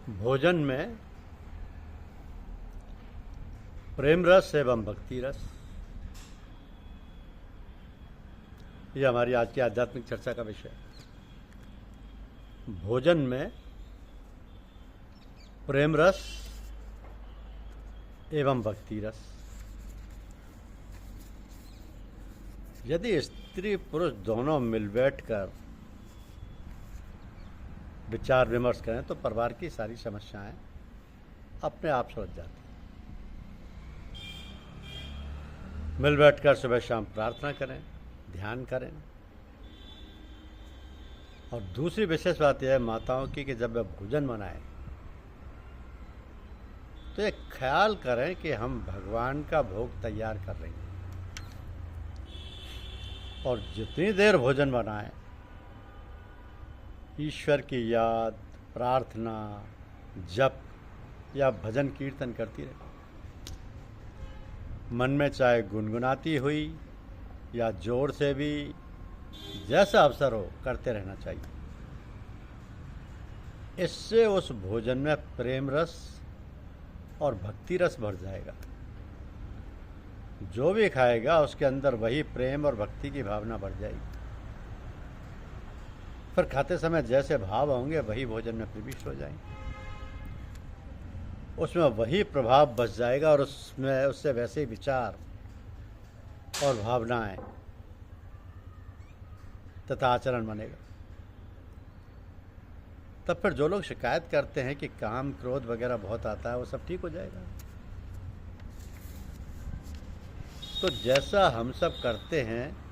भोजन में प्रेम रस एवं भक्ति रस, ये हमारी आज की आध्यात्मिक चर्चा का विषय है। भोजन में प्रेम रस एवं भक्ति रस। यदि स्त्री पुरुष दोनों मिल बैठकर विचार विमर्श करें तो परिवार की सारी समस्याएं अपने आप सुलझ जाती हैं। मिल बैठकर सुबह शाम प्रार्थना करें, ध्यान करें। और दूसरी विशेष बात यह है माताओं की कि जब वे भोजन बनाएं तो एक ख्याल करें कि हम भगवान का भोग तैयार कर रही हैं, और जितनी देर भोजन बनाएं ईश्वर की याद, प्रार्थना, जप या भजन कीर्तन करती रहे। मन में चाहे गुनगुनाती हुई या जोर से भी, जैसा अवसर हो करते रहना चाहिए। इससे उस भोजन में प्रेम रस और भक्ति रस भर जाएगा। जो भी खाएगा उसके अंदर वही प्रेम और भक्ति की भावना बढ़ जाएगी। फिर खाते समय जैसे भाव होंगे वही भोजन में प्रविष्ट हो जाएंगे, उसमें वही प्रभाव बस जाएगा और उसमें उससे वैसे विचार और भावनाएं तथा आचरण बनेगा। तब फिर जो लोग शिकायत करते हैं कि काम क्रोध वगैरह बहुत आता है, वो सब ठीक हो जाएगा। तो जैसा हम सब करते हैं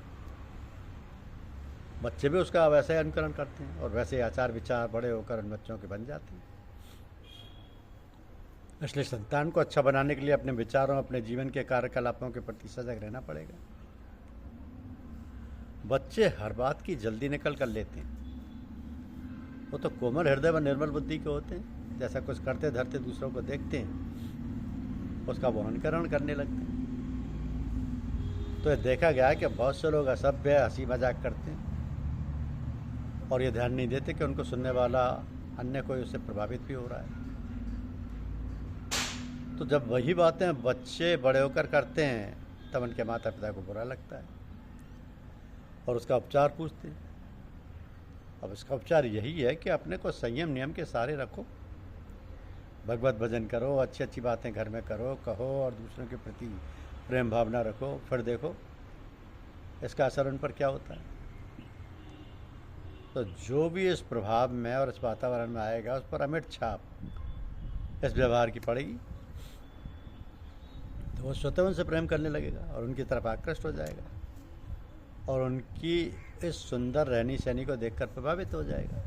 बच्चे भी उसका वैसे ही अनुकरण करते हैं, और वैसे आचार विचार बड़े होकर उन बच्चों के बन जाते हैं। इसलिए संतान को अच्छा बनाने के लिए अपने विचारों, अपने जीवन के कार्यकलापों के प्रति सजग रहना पड़ेगा। बच्चे हर बात की जल्दी निकल कर लेते हैं। वो तो कोमल हृदय व निर्मल बुद्धि के होते हैं। जैसा कुछ करते धरते दूसरों को देखते हैं उसका वो अनुकरण करने लगते हैं। तो ये देखा गया है कि बहुत से लोग असभ्य हंसी मजाक करते हैं और ये ध्यान नहीं देते कि उनको सुनने वाला अन्य कोई उससे प्रभावित भी हो रहा है। तो जब वही बातें बच्चे बड़े होकर करते हैं तब उनके माता पिता को बुरा लगता है और उसका उपचार पूछते हैं। अब इसका उपचार यही है कि अपने को संयम नियम के सहारे रखो, भगवत भजन करो, अच्छी अच्छी बातें घर में करो, कहो और दूसरों के प्रति प्रेम भावना रखो। फिर देखो इसका असर उन पर क्या होता है। तो जो भी इस प्रभाव में और इस वातावरण में आएगा उस पर अमिट छाप इस व्यवहार की पड़ेगी। तो वो स्वतः उनसे प्रेम करने लगेगा और उनकी तरफ आकृष्ट हो जाएगा और उनकी इस सुंदर रहनी सहनी को देखकर प्रभावित हो जाएगा।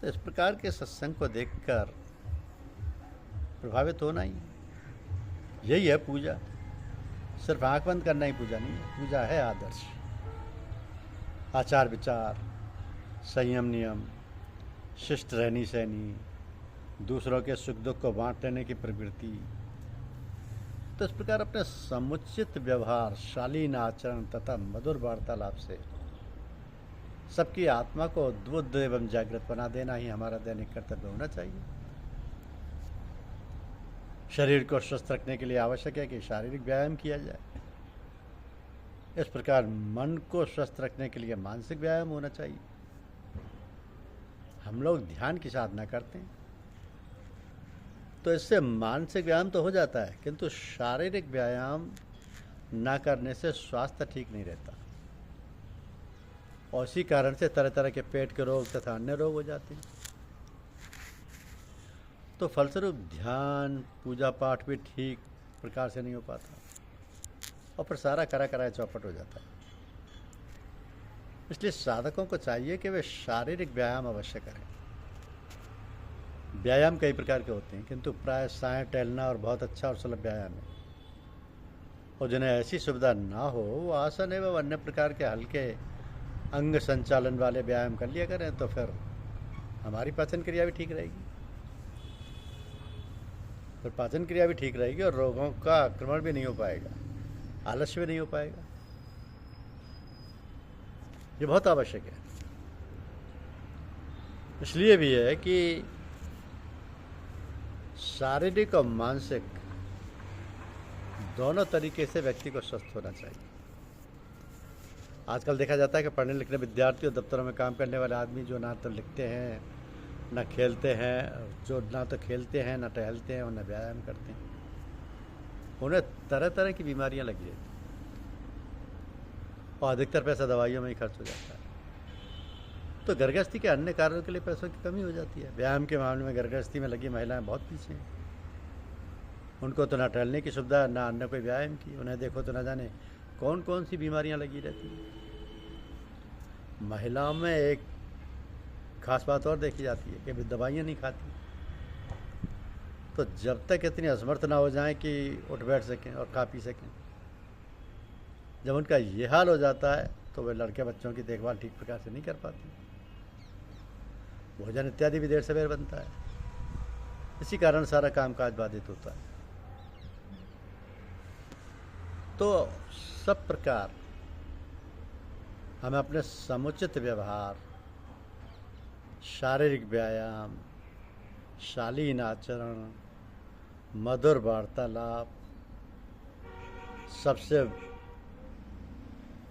तो इस प्रकार के सत्संग को देखकर प्रभावित होना ही यही है पूजा। सिर्फ आंख बंद करना ही पूजा नहीं है। पूजा है आदर्श, आचार विचार, संयम नियम, शिष्ट रहनी सहनी, दूसरों के सुख दुख को बांट लेने की प्रवृत्ति। तो इस प्रकार अपने समुचित व्यवहार, शालीन आचरण तथा मधुर वार्तालाप से सबकी आत्मा को उद्बुद्ध एवं जागृत बना देना ही हमारा दैनिक कर्तव्य होना चाहिए। शरीर को स्वस्थ रखने के लिए आवश्यक है कि शारीरिक व्यायाम किया जाए। इस प्रकार मन को स्वस्थ रखने के लिए मानसिक व्यायाम होना चाहिए। हम लोग ध्यान की साधना करते हैं तो इससे मानसिक व्यायाम तो हो जाता है, किंतु शारीरिक व्यायाम ना करने से स्वास्थ्य ठीक नहीं रहता और इसी कारण से तरह तरह के पेट के रोग तथा अन्य रोग हो जाते हैं। तो फलस्वरूप ध्यान, पूजा पाठ भी ठीक प्रकार से नहीं हो पाता और फिर सारा करा कराया चौपट हो जाता है। इसलिए साधकों को चाहिए कि वे शारीरिक व्यायाम अवश्य करें। व्यायाम कई प्रकार के होते हैं, किंतु प्राय साय टहलना और बहुत अच्छा और सुलभ व्यायाम है। और जिन्हें ऐसी सुविधा ना हो वो आसन एवं अन्य प्रकार के हल्के अंग संचालन वाले व्यायाम कर लिया करें, तो फिर हमारी पाचन क्रिया भी ठीक रहेगी। फिर पाचन क्रिया भी ठीक रहेगी और रोगों का आक्रमण भी नहीं हो पाएगा, आलस्य भी नहीं हो पाएगा। ये बहुत आवश्यक है। इसलिए भी है कि शारीरिक और मानसिक दोनों तरीके से व्यक्ति को स्वस्थ होना चाहिए। आजकल देखा जाता है कि पढ़ने लिखने विद्यार्थी और दफ्तरों में काम करने वाले आदमी जो ना तो लिखते हैं, ना खेलते हैं, जो ना तो खेलते हैं, ना टहलते हैं और ना व्यायाम करते हैं, उन्हें तरह तरह की बीमारियां लगी रहती हैं और अधिकतर पैसा दवाइयों में ही खर्च हो जाता है। तो गर्भगृहस्थी के अन्य कारणों के लिए पैसों की कमी हो जाती है। व्यायाम के मामले में गर्भगृहस्थी में लगी महिलाएं बहुत पीछे हैं। उनको तो ना टहलने की सुविधा, ना अन्य कोई व्यायाम की। उन्हें देखो तो ना जाने कौन कौन सी बीमारियां लगी रहती हैं। महिलाओं में एक खास बात और देखी जाती है कि वे दवाइयाँ नहीं खाती। तो जब तक इतनी असमर्थ ना हो जाएं कि उठ बैठ सकें और खा पी सकें, जब उनका ये हाल हो जाता है तो वे लड़के बच्चों की देखभाल ठीक प्रकार से नहीं कर पाती। भोजन इत्यादि भी देर सवेर बनता है। इसी कारण सारा कामकाज बाधित होता है। तो सब प्रकार हमें अपने समुचित व्यवहार, शारीरिक व्यायाम, शालीन आचरण, मधुर वार्तालाप, सबसे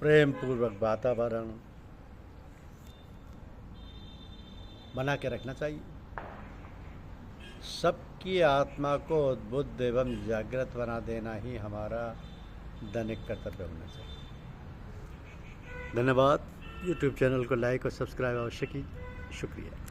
प्रेम पूर्वक वातावरण बना के रखना चाहिए। सबकी आत्मा को उद्बुद्ध एवं जागृत बना देना ही हमारा दैनिक कर्तव्य होना चाहिए। धन्यवाद। यूट्यूब चैनल को लाइक और सब्सक्राइब अवश्य कीजिए। शुक्रिया।